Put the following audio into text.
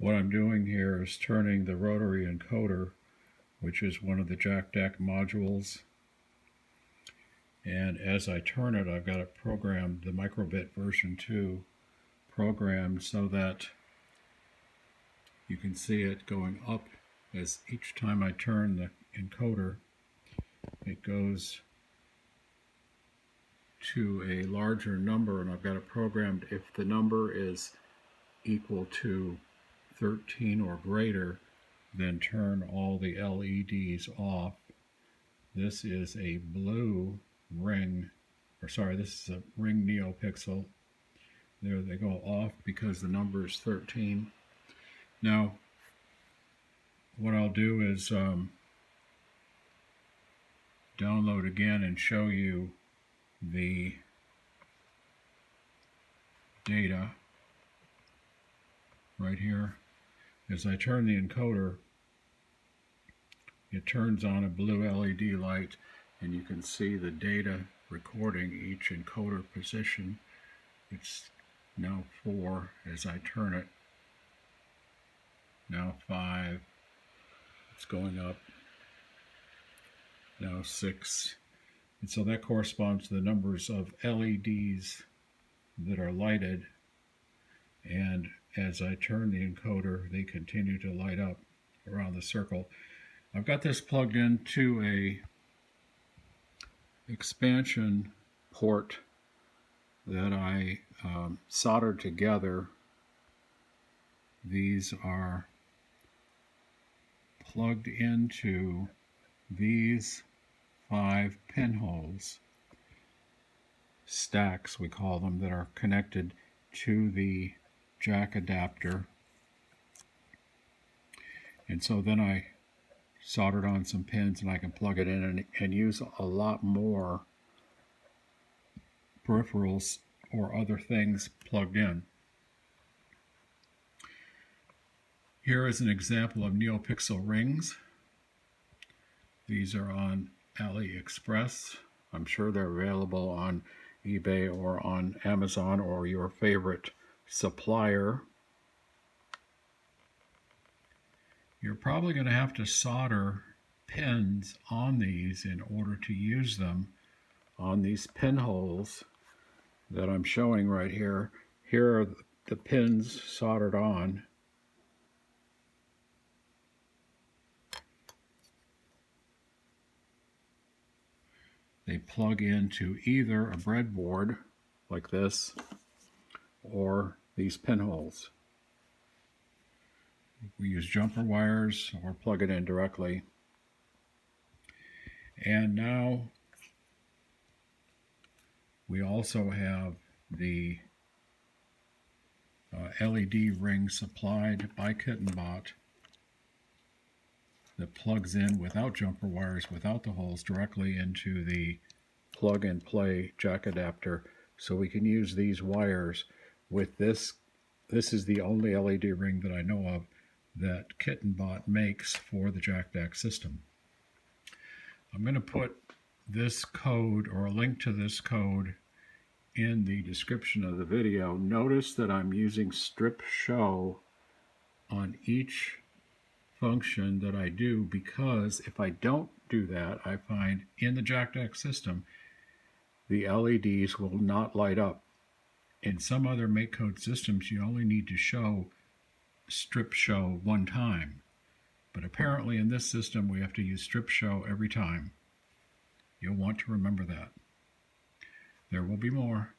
What I'm doing here is turning the Rotary Encoder, which is one of the Jacdac modules, and as I turn it, I've got it programmed, the microbit version 2 programmed, so that you can see it going up as each time I turn the encoder, it goes to a larger number, and I've got it programmed if the number is equal to 13 or greater, then turn all the LEDs off. This is a blue ring, this is a ring NeoPixel. There they go off because the number is 13. Now, what I'll do is download again and show you the data right here. As I turn the encoder, it turns on a blue LED light, and you can see the data recording each encoder position. It's now 4 as I turn it. Now 5. It's going up. Now 6. And so that corresponds to the numbers of LEDs that are lighted. And as I turn the encoder, they continue to light up around the circle. I've got this plugged into a expansion port that I soldered together. These are plugged into these 5 pinholes, stacks we call them, that are connected to the Jacadaptor. And so then I soldered on some pins, and I can plug it in and use a lot more peripherals or other things plugged in. Here is an example of NeoPixel rings. These are on AliExpress. I'm sure they're available on eBay or on Amazon or your favorite supplier. You're probably going to have to solder pins on these in order to use them on these pinholes that I'm showing right here. Here are the pins soldered on. They plug into either a breadboard like this or these pinholes. We use jumper wires or plug it in directly. And now we also have the LED ring supplied by Kit A that plugs in without jumper wires, without the holes, directly into the plug-and-play Jacadaptor. So we can use these wires with this. This is the only LED ring that I know of that Kit A makes for the Jacdac system. I'm going to put this code, or a link to this code, in the description of the video. Notice that I'm using strip show on each function that I do, because if I don't do that, I find in the Jacdac system the LEDs will not light up. In some other MakeCode systems, you only need to show strip show one time, but apparently in this system we have to use strip show every time. You'll want to remember that. There will be more.